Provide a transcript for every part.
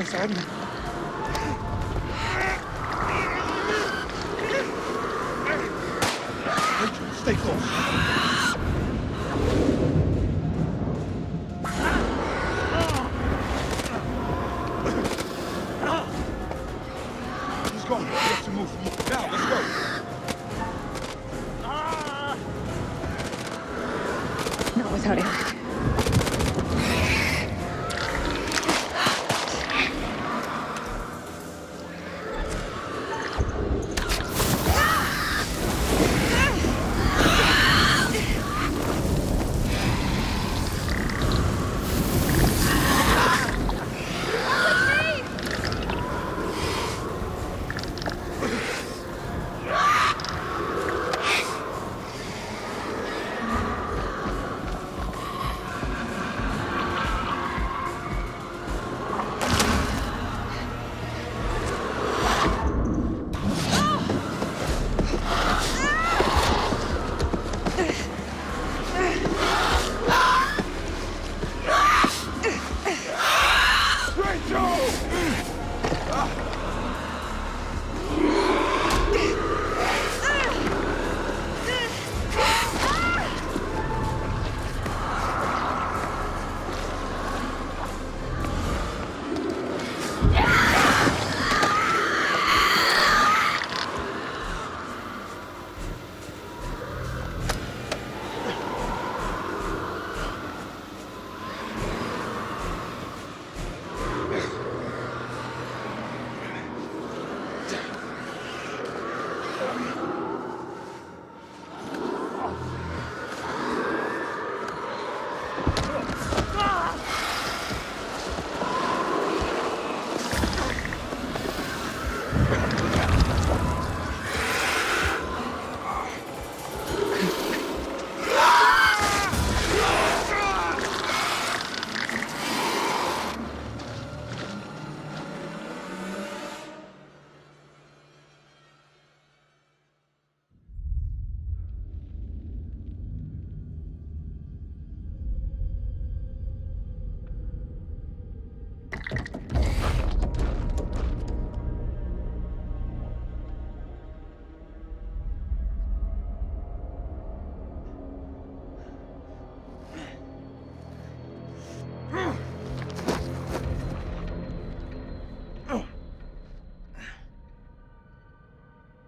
sagen? Stay close. He's gone. We have to move. Now, let's go. Not without Eric.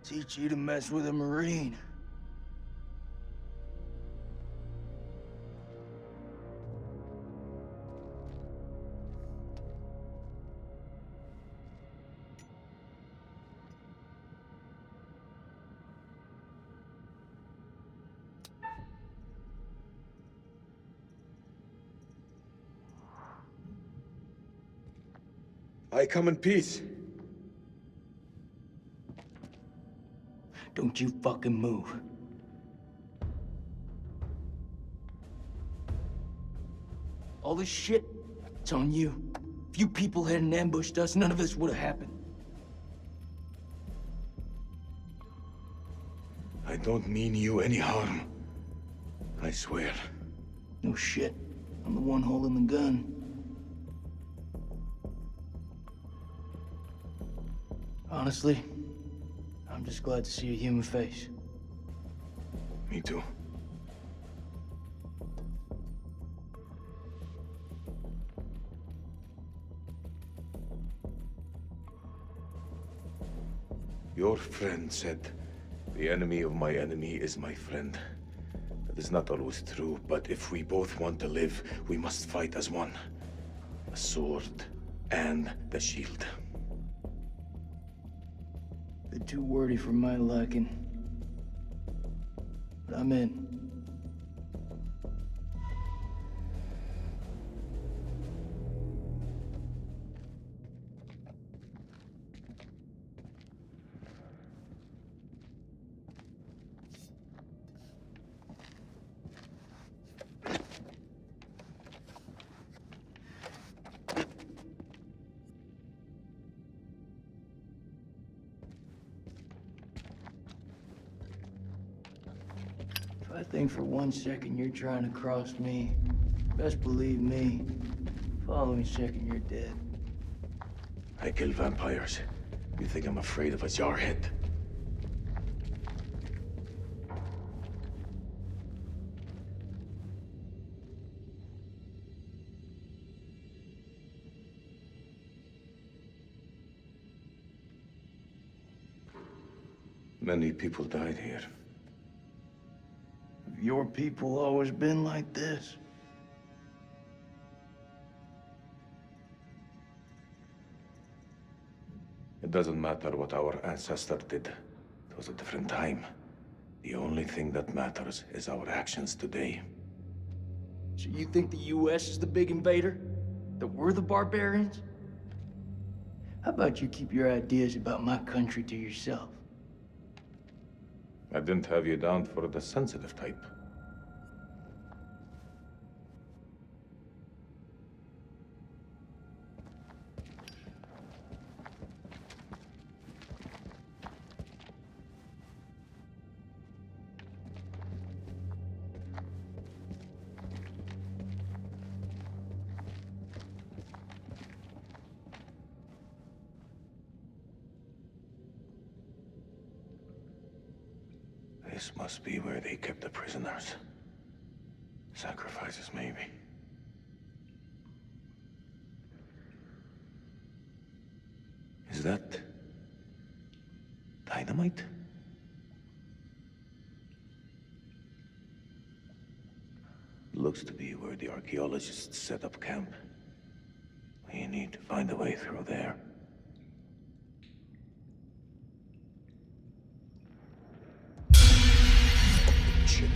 Teach you to mess with a Marine. I come in peace. Don't you fucking move. All this shit, it's on you. If you people hadn't ambushed us, none of this would have happened. I don't mean you any harm. I swear. No shit. I'm the one holding the gun. Honestly, I'm just glad to see a human face. Me too. Your friend said, the enemy of my enemy is my friend. That is not always true, but if we both want to live, we must fight as one. The sword and the shield. They're too wordy for my liking. But I'm in. I think for 1 second you're trying to cross me. Best believe me, following second you're dead. I kill vampires. You think I'm afraid of a jarhead? Many people died here. Have your people always been like this? It doesn't matter what our ancestor did. It was a different time. The only thing that matters is our actions today. So you think the US is the big invader? That we're the barbarians? How about you keep your ideas about my country to yourself? I didn't have you down for the sensitive type. This must be where they kept the prisoners. Sacrifices, maybe. Is that dynamite? Looks to be where the archaeologists set up camp. We need to find a way through there. Shit.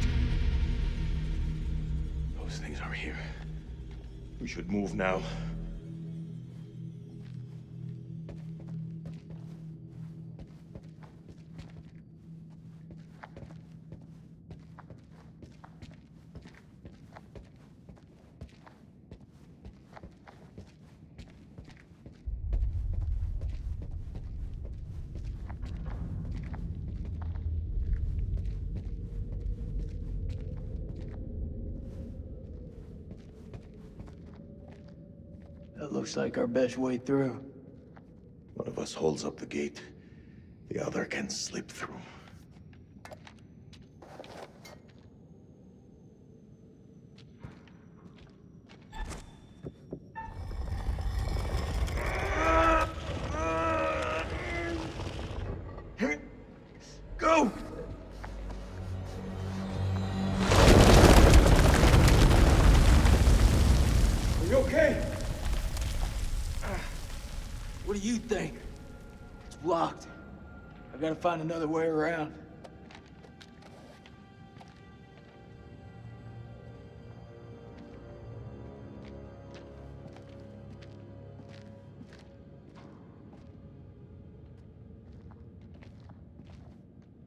Those things are here. We should move now. That looks like our best way through. One of us holds up the gate. The other can slip through. Go! Are you okay? What do you think? It's blocked. I gotta find another way around.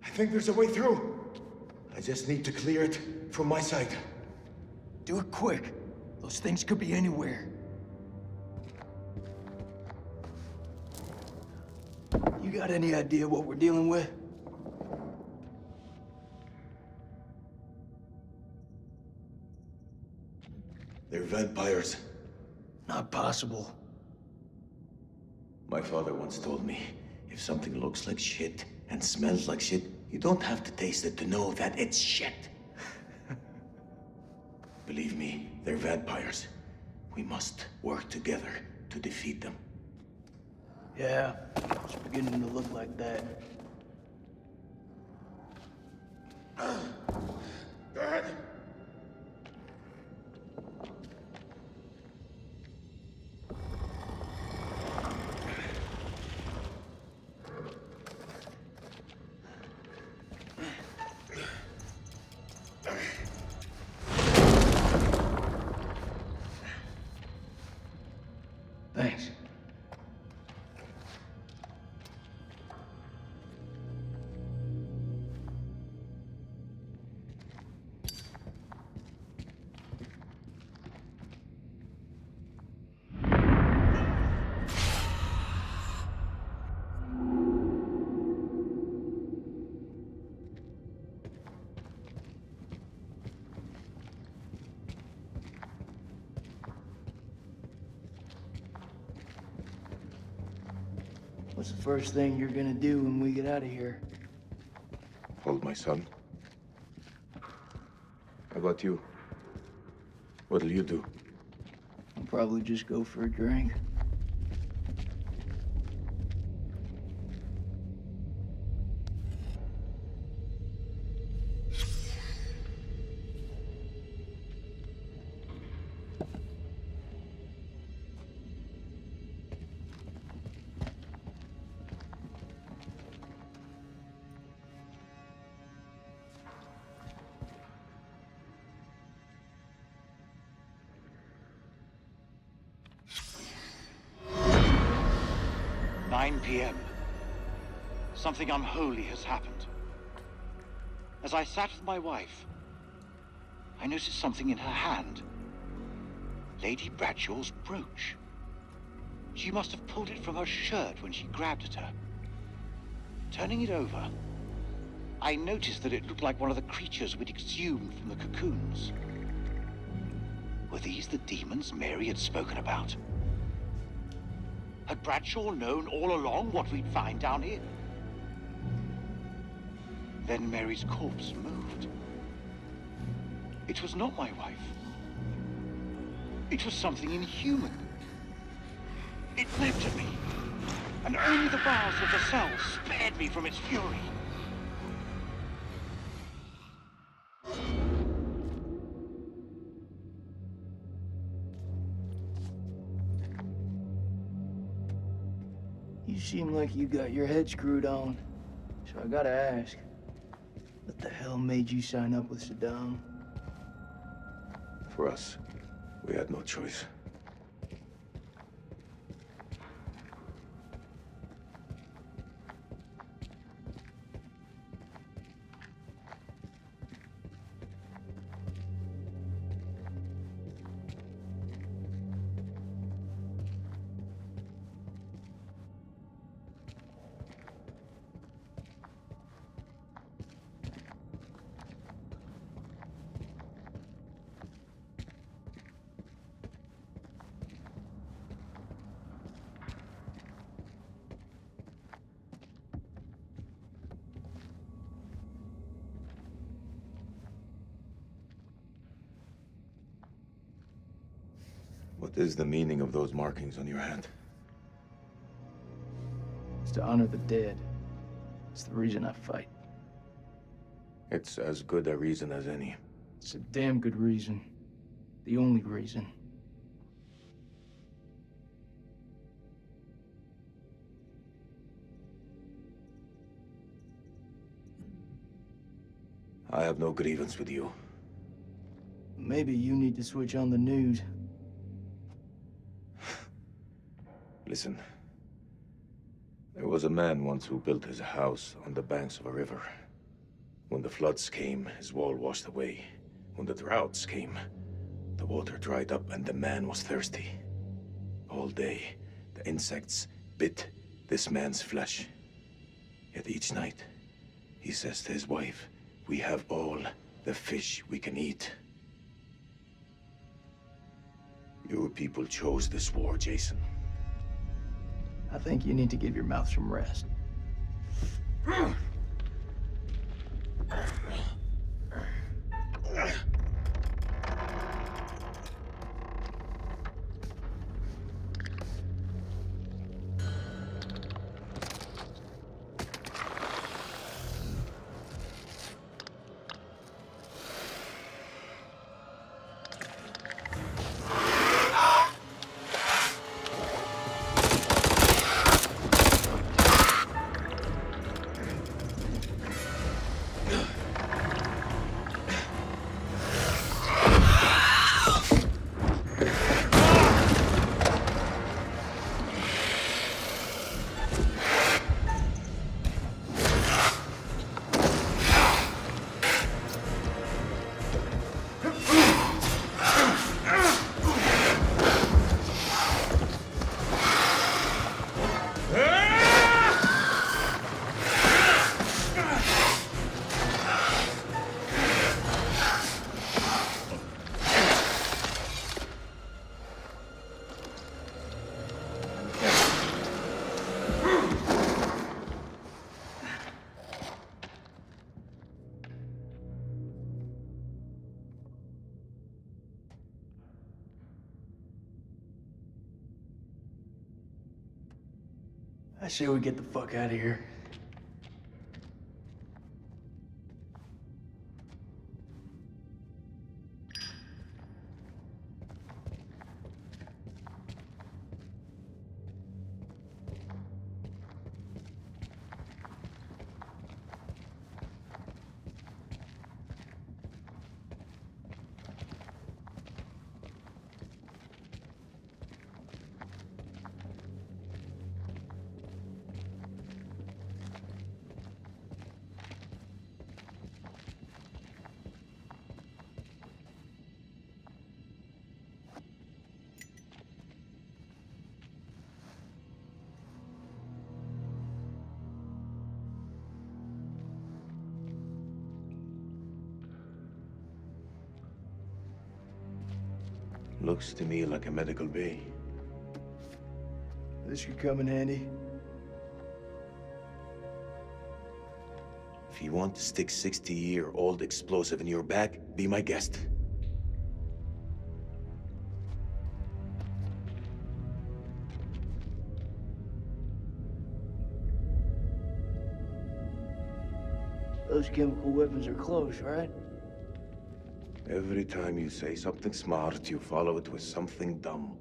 I think there's a way through. I just need to clear it from my side. Do it quick. Those things could be anywhere. You got any idea what we're dealing with? They're vampires. Not possible. My father once told me, if something looks like shit and smells like shit, you don't have to taste it to know that it's shit. Believe me, they're vampires. We must work together to defeat them. Yeah, it's beginning to look like that. Dad! Thanks. What's the first thing you're gonna do when we get out of here? Hold my son. How about you? What'll you do? I'll probably just go for a drink. PM. Something unholy has happened. As I sat with my wife, I noticed something in her hand. Lady Bradshaw's brooch. She must have pulled it from her shirt when she grabbed at her. Turning it over, I noticed that it looked like one of the creatures we'd exhumed from the cocoons. Were these the demons Mary had spoken about? Had Bradshaw known all along what we'd find down here? Then Mary's corpse moved. It was not my wife. It was something inhuman. It leapt at me, and only the bars of the cell spared me from its fury. You seem like you got your head screwed on. So I gotta ask, what the hell made you sign up with Saddam? For us, we had no choice. What is the meaning of those markings on your hand? It's to honor the dead. It's the reason I fight. It's as good a reason as any. It's a damn good reason. The only reason. I have no grievance with you. Maybe you need to switch on the news. Listen. There was a man once who built his house on the banks of a river. When the floods came, his wall washed away. When the droughts came, the water dried up and the man was thirsty. All day, the insects bit this man's flesh. Yet each night, he says to his wife, "We have all the fish we can eat." Your people chose this war, Jason. I think you need to give your mouth some rest. I say we get the fuck out of here. Looks to me like a medical bay. This could come in handy. If you want to stick 60-year-old explosive in your back, be my guest. Those chemical weapons are close, right? Every time you say something smart, you follow it with something dumb.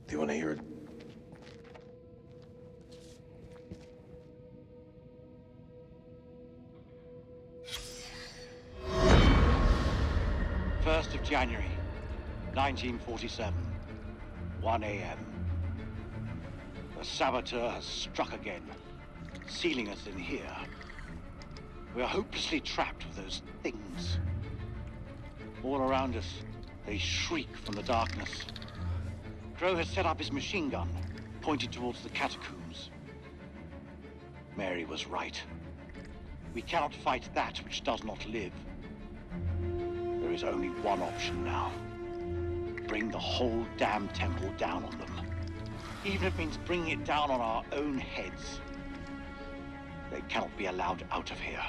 Do you want to hear it? First of January, 1947, 1 a.m. The saboteur has struck again, sealing us in here. We are hopelessly trapped with those things. All around us, they shriek from the darkness. Crow has set up his machine gun, pointed towards the catacombs. Mary was right. We cannot fight that which does not live. There is only one option now. Bring the whole damn temple down on them. Even if it means bringing it down on our own heads. They cannot be allowed out of here.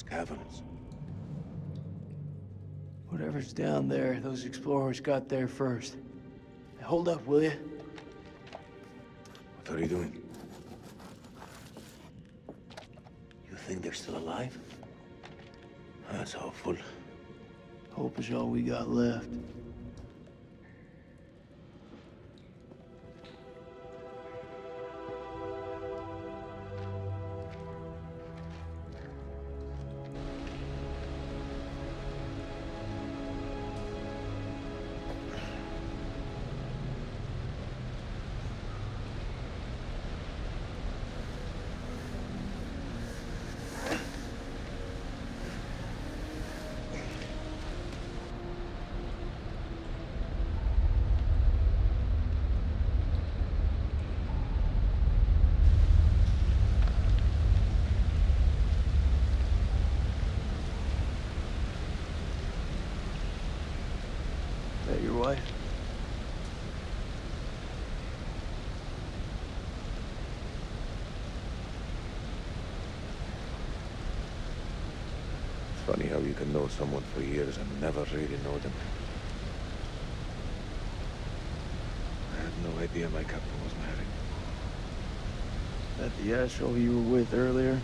caverns. Whatever's down there, those explorers got there first. Hold up, will you? What are you doing? You think they're still alive? That's hopeful. Hope is all we got left. That your wife? It's funny how you can know someone for years and never really know them. I had no idea my captain was married. That the asshole you were with earlier?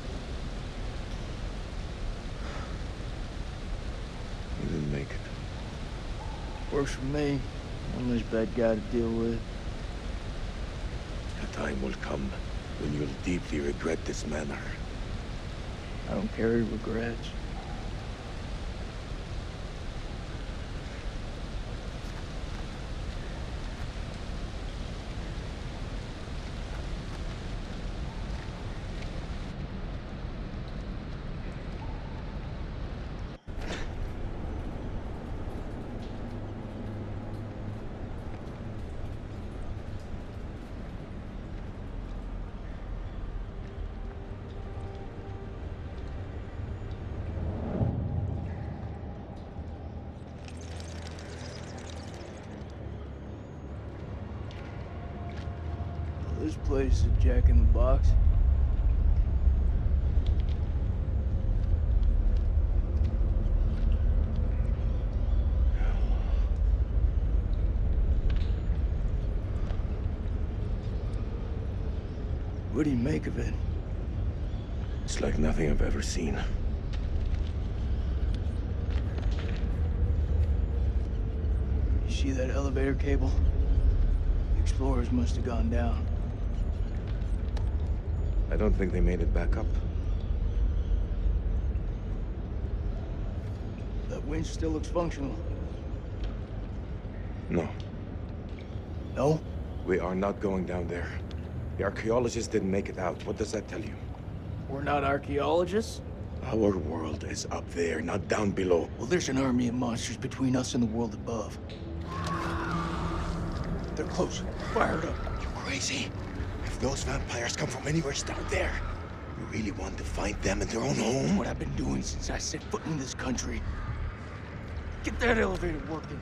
He didn't make it. Works for me. One less bad guy to deal with. A time will come when you'll deeply regret this manner. I don't carry regrets. This place is a jack in the box. What do you make of it? It's like nothing I've ever seen. You see that elevator cable? The explorers must have gone down. I don't think they made it back up. That winch still looks functional. No, No? we are not going down there. The archaeologists didn't make it out. What does that tell you? We're not archaeologists? Our world is up there, not down below. Well, there's an army of monsters between us and the world above. They're close. Fire it up. You crazy? If those vampires come from anywhere, start there. You really want to find them in their own home? What I've been doing since I set foot in this country. Get that elevator working.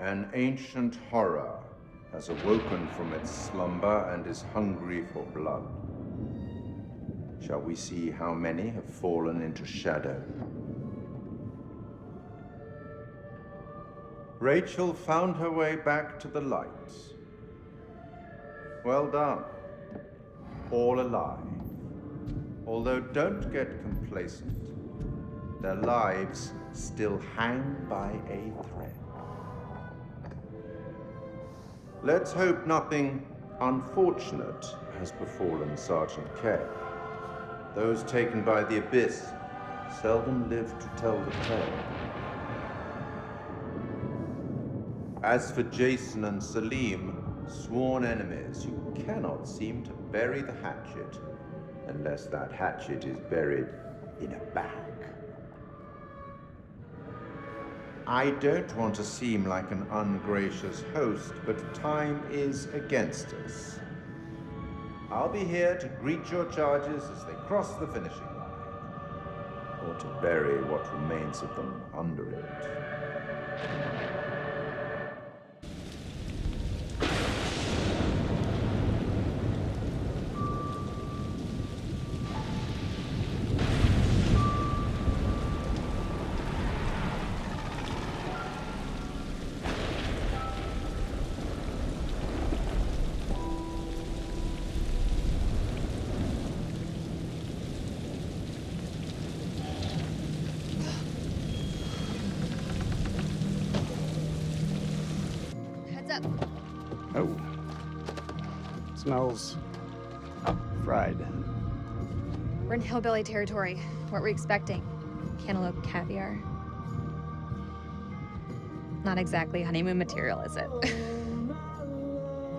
An ancient horror has awoken from its slumber and is hungry for blood. Shall we see how many have fallen into shadow? Rachel found her way back to the light. Well done. All alive. Although don't get complacent. Their lives still hang by a thread. Let's hope nothing unfortunate has befallen Sergeant K. Those taken by the Abyss seldom live to tell the tale. As for Jason and Salim, sworn enemies who cannot seem to bury the hatchet unless that hatchet is buried in a bag. I don't want to seem like an ungracious host, but time is against us. I'll be here to greet your charges as they cross the finishing line, or to bury what remains of them under it. Heads up. Oh. Smells fried. We're in hillbilly territory. What were we expecting? Cantaloupe caviar. Not exactly honeymoon material, is it?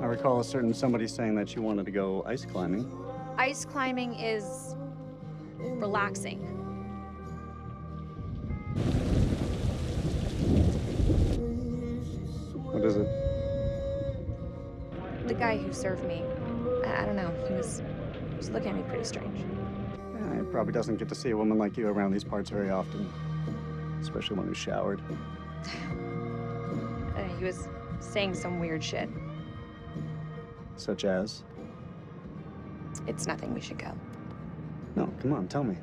I recall a certain somebody saying that you wanted to go ice climbing. Ice climbing is relaxing. What is it? The guy who served me, I don't know, he was looking at me pretty strange. Yeah, he probably doesn't get to see a woman like you around these parts very often, especially one who's showered. He was saying some weird shit. Such as? It's nothing, we should go. No, come on, tell me.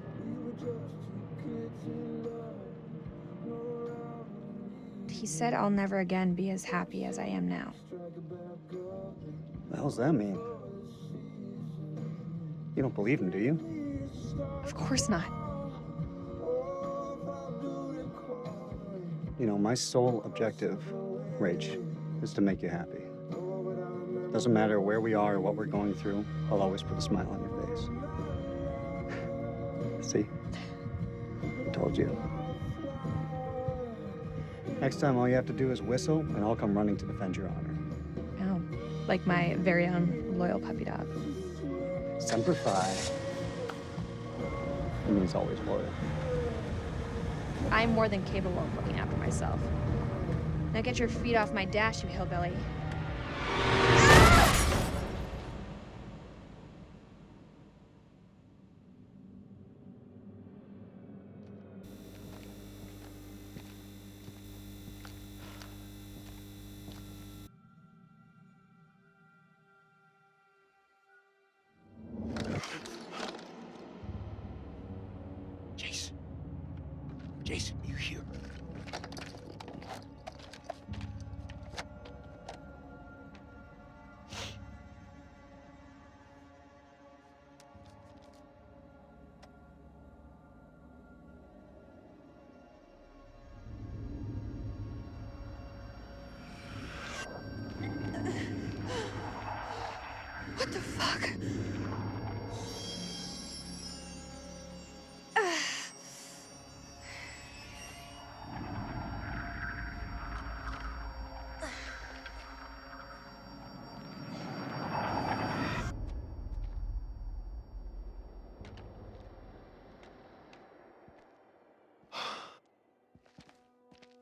He said I'll never again be as happy as I am now. What the hell does that mean? You don't believe him, do you? Of course not. You know, my sole objective, Rach, is to make you happy. Doesn't matter where we are or what we're going through, I'll always put a smile on your face. See? I told you. Next time, all you have to do is whistle, and I'll come running to defend your honor. Oh, like my very own loyal puppy dog. Semper Fi. It means always loyal. I'm more than capable of looking after myself. Now get your feet off my dash, you hillbilly. Jason, you here? What the fuck?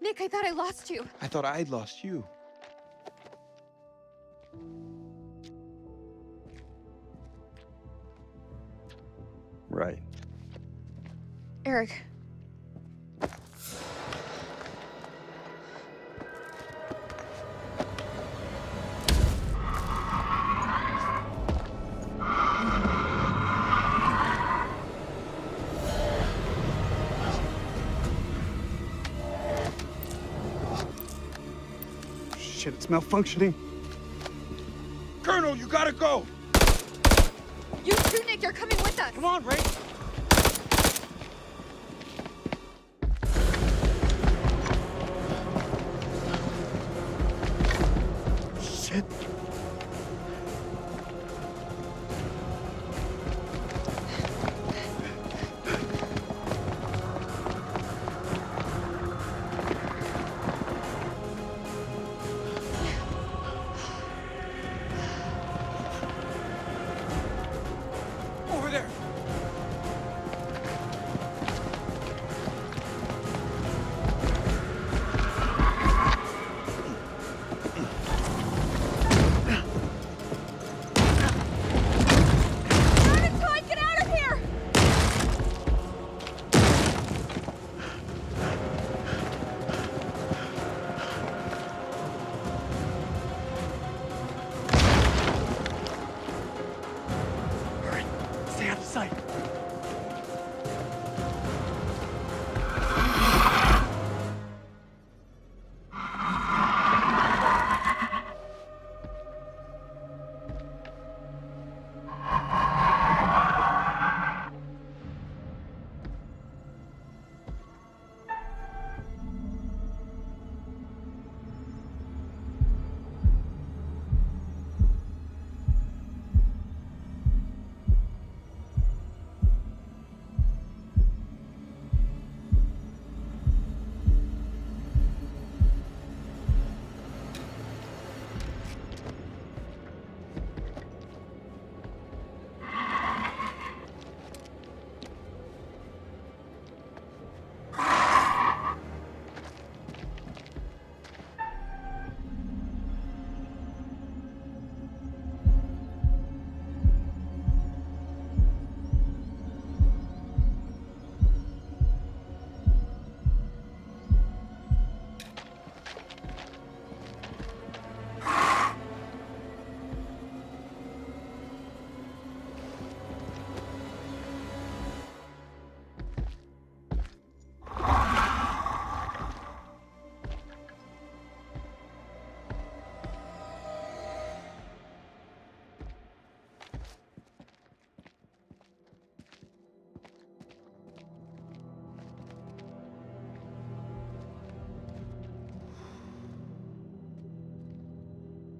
Nick, I thought I lost you. I thought I'd lost you. Right. Eric. Shit, it's malfunctioning. Colonel, you gotta go! You too, Nick, you're coming with us. Come on, Ray! Shit.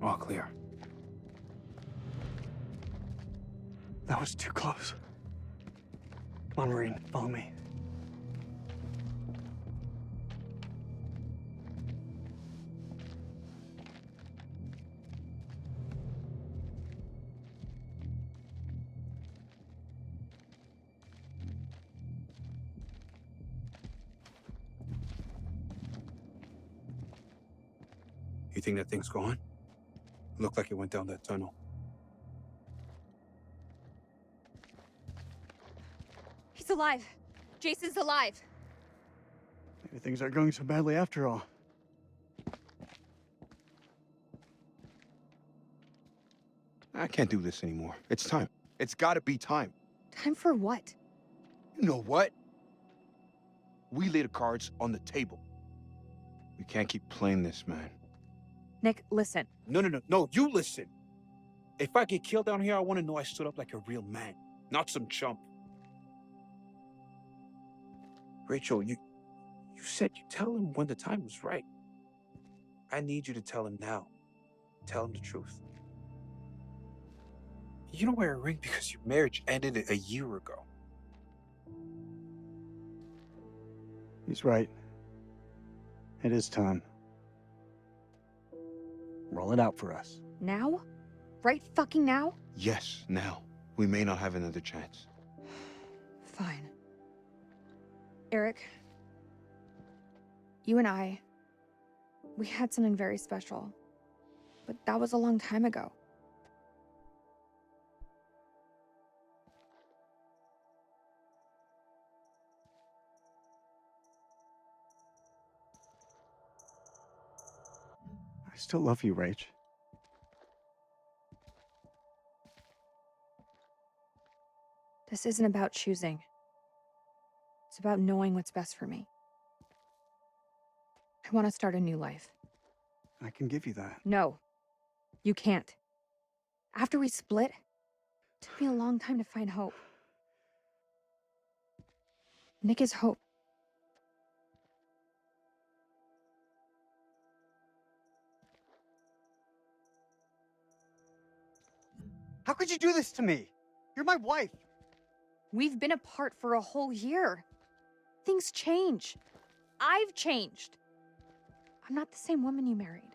All clear. That was too close. Come on, Marine, follow me. You think that thing's gone? Looked like it went down that tunnel. He's alive. Jason's alive. Maybe things aren't going so badly after all. I can't do this anymore. It's time. It's gotta be time. Time for what? You know what? We lay the cards on the table. We can't keep playing this, man. Nick, listen. No, you listen. If I get killed down here, I want to know I stood up like a real man, not some chump. Rachel, you said you'd tell him when the time was right. I need you to tell him now. Tell him the truth. You don't wear a ring because your marriage ended a year ago. He's right. It is time. Roll it out for us. Now? Right fucking now? Yes, now. We may not have another chance. Fine. Eric, you and I, we had something very special. But that was a long time ago. I still love you, Rach. This isn't about choosing. It's about knowing what's best for me. I want to start a new life. I can give you that. No, you can't. After we split, it took me a long time to find hope. Nick is hope. How could you do this to me? You're my wife. We've been apart for a whole year. Things change. I've changed. I'm not the same woman you married.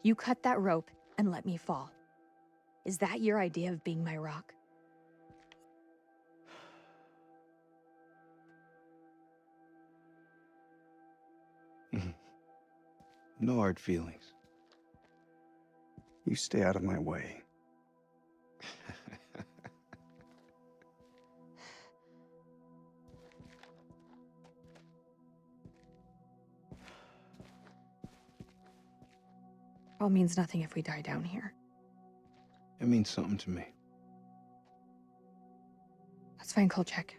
You cut that rope and let me fall. Is that your idea of being my rock? No hard feelings. You stay out of my way. All means nothing if we die down here. It means something to me. Let's find Kolchak.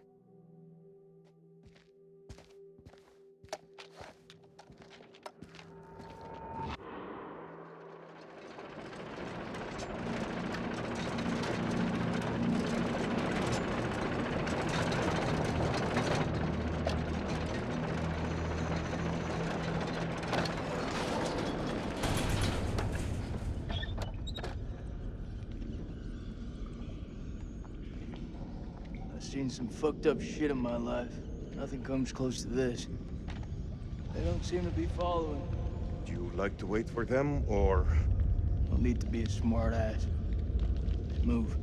I've seen some fucked up shit in my life. Nothing comes close to this. They don't seem to be following. Do you like to wait for them, or...? Don't need to be a smart ass. Let's move.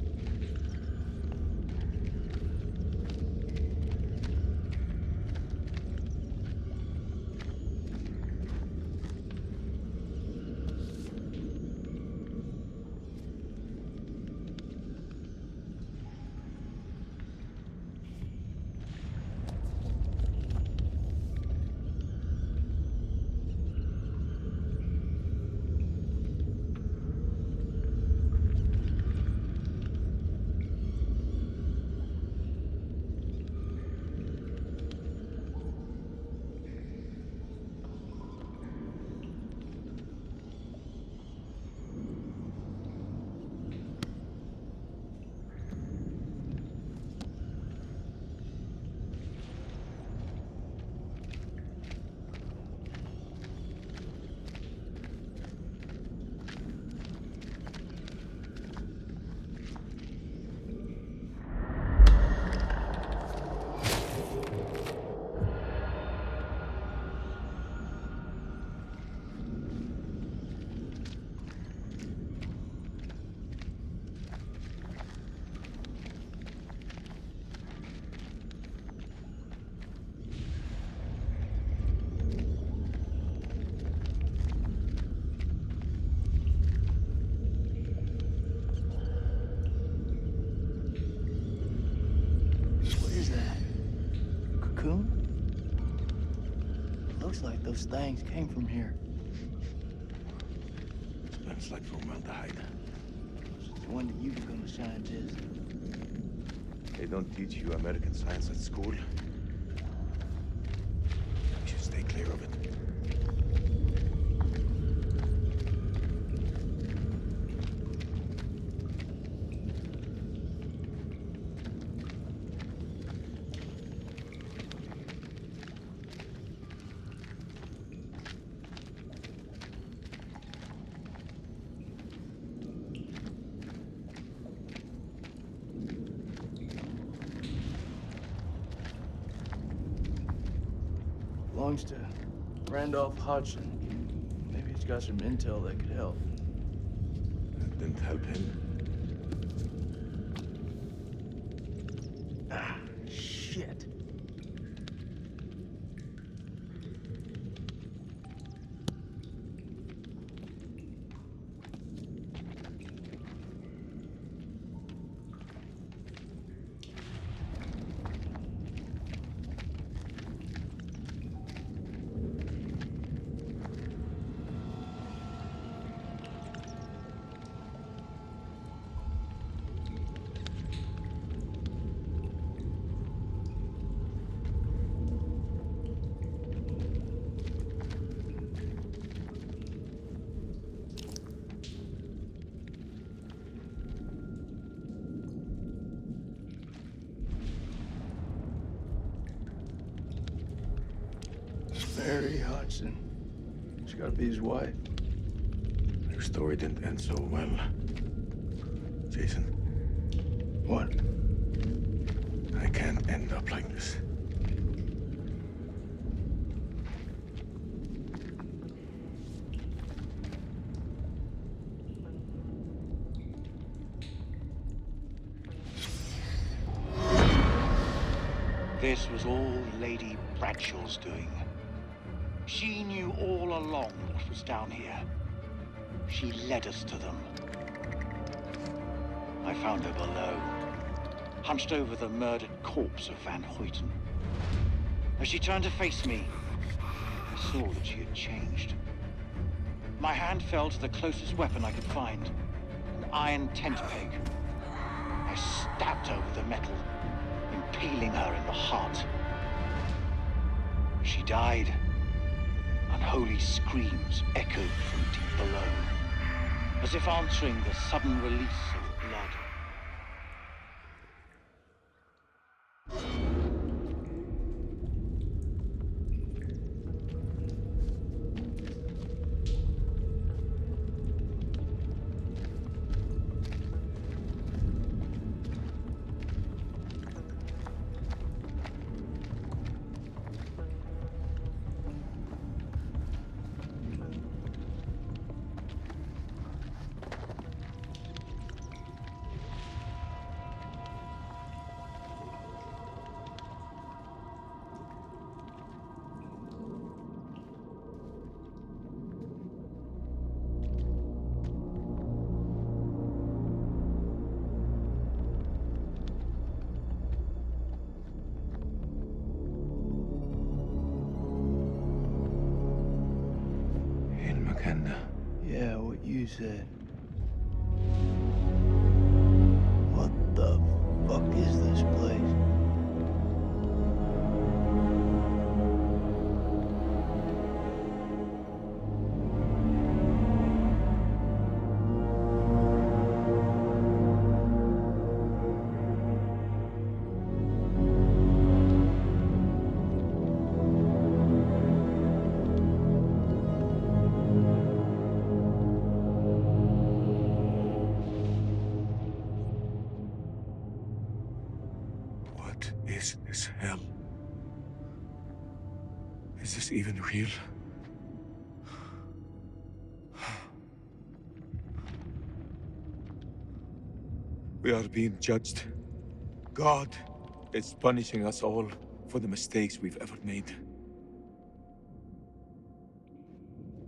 raccoon? It looks like those things came from here. Smells like formaldehyde. No wonder you become a scientist. They don't teach you American science at school. We should stay clear of it. Belongs to Randolph Hodgson. Maybe he's got some intel that could help. That didn't help him. Ah, shit. Mary Hodgson. She's gotta be his wife. Your story didn't end so well. Jason, What? I can't end up like this. This was all Lady Bradshaw's doing. She knew all along what was down here. She led us to them. I found her below, hunched over the murdered corpse of Van Hoyten. As she turned to face me, I saw that she had changed. My hand fell to the closest weapon I could find, an iron tent peg. I stabbed her with the metal, impaling her in the heart. She died. Unholy screams echoed from deep below, as if answering the sudden release of blood. Yeah, what you said. What the fuck is this place? What is this hell? Is this even real? We are being judged. God is punishing us all for the mistakes we've ever made.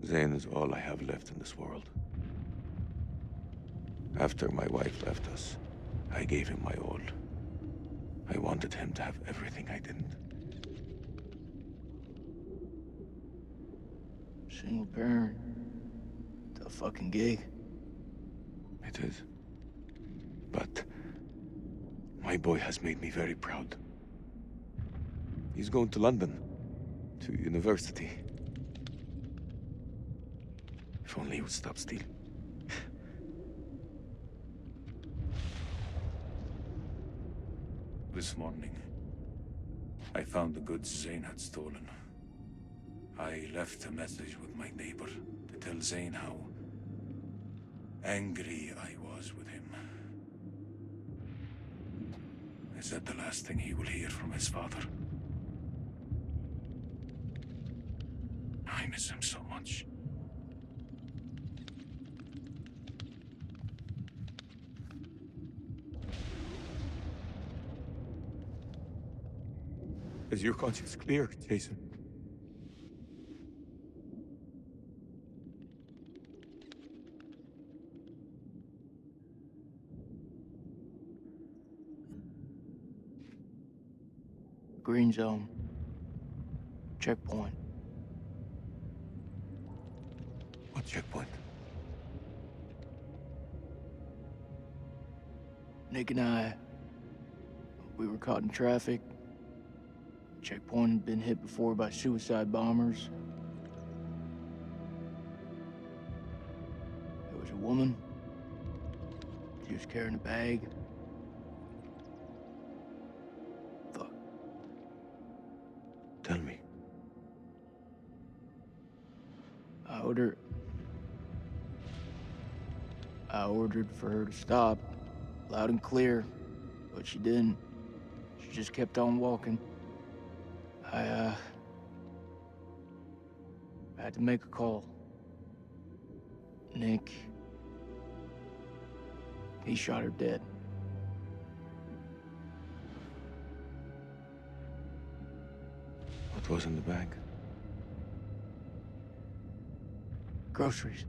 Zane is all I have left in this world. After my wife left us, I gave him my all. I wanted him to have everything I didn't. Single parent. Tough fucking gig. It is. But my boy has made me very proud. He's going to London, to university. If only he would stop stealing. This morning, I found the goods Zane had stolen. I left a message with my neighbor to tell Zane how angry I was with him. I said the last thing he will hear from his father. I miss him so much. Is your conscience clear, Jason? Green zone. Checkpoint. What checkpoint? Nick and I, we were caught in traffic. Checkpoint had been hit before by suicide bombers. There was a woman. She was carrying a bag. Fuck. Tell me. I ordered for her to stop, loud and clear, but she didn't. She just kept on walking. I had to make a call. Nick, he shot her dead. What was in the bag? Groceries.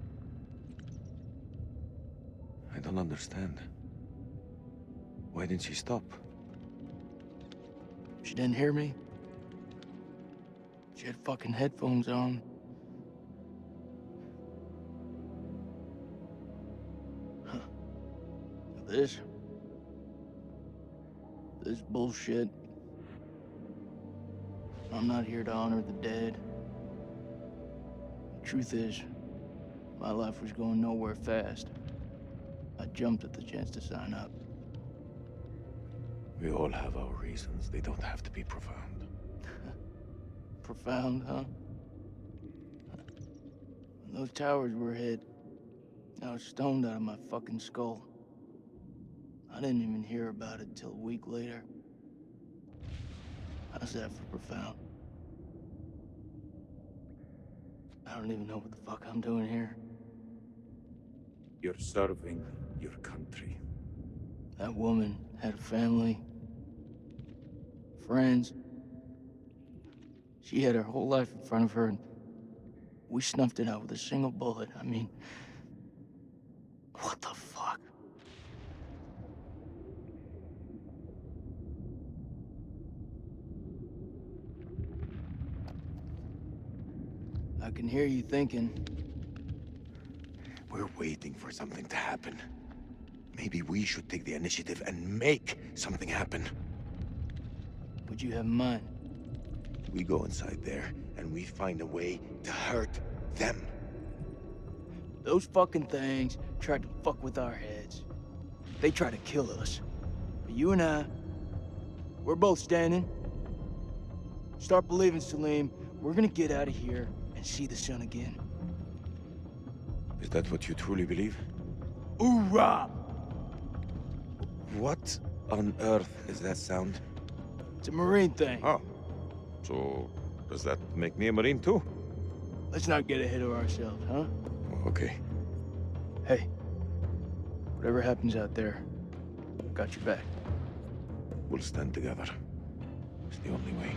I don't understand. Why didn't she stop? She didn't hear me. She had fucking headphones on. Huh. This bullshit. I'm not here to honor the dead. The truth is, my life was going nowhere fast. I jumped at the chance to sign up. We all have our reasons. They don't have to be profound. Profound, huh? When those towers were hit, I was stoned out of my fucking skull. I didn't even hear about it till a week later. How's that for profound? I don't even know what the fuck I'm doing here. You're serving your country. That woman had a family, friends. She had her whole life in front of her, and we snuffed it out with a single bullet. I mean, what the fuck? I can hear you thinking. We're waiting for something to happen. Maybe we should take the initiative and make something happen. What'd you have in mind? We go inside there, and we find a way to hurt them. Those fucking things tried to fuck with our heads. They tried to kill us. But you and I, we're both standing. Start believing, Salim. We're gonna get out of here and see the sun again. Is that what you truly believe? Hoorah! What on earth is that sound? It's a Marine thing. Oh. So, does that make me a Marine too? Let's not get ahead of ourselves, huh? Okay. Hey, whatever happens out there, I got your back. We'll stand together. It's the only way.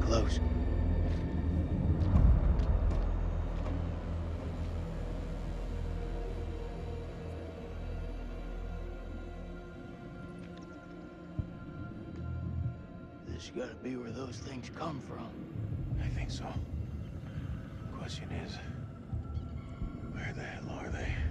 close. This gotta be where those things come from. I think so. Question is, where the hell are they?